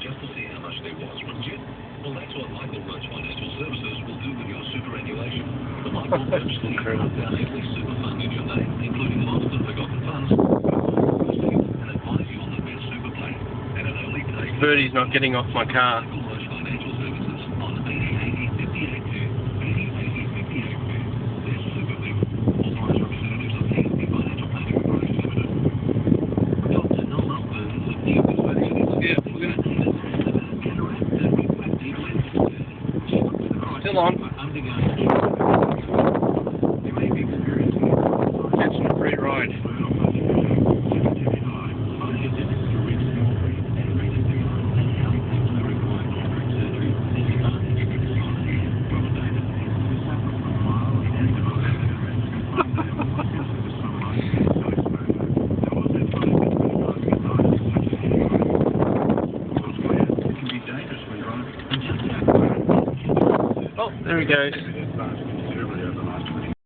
just to see how much there was from Jim. Well, that's what Michael Roach Financial Services will do with your superannuation. The Michael Roach scheme puts our heavily super fund in your name, including lost and forgotten funds, and advise you on the best super plan. At an early stage, Birdie's not getting off my car. Michael Roach Financial Services on 8080 58 2. 8080 58 2. Their super people. Authorised representatives of KSP Financial Planning Group Limited. Dr. Noel Burns of the Yeah, we're gonna... Still on. Catching a free ride. Oh, there he goes.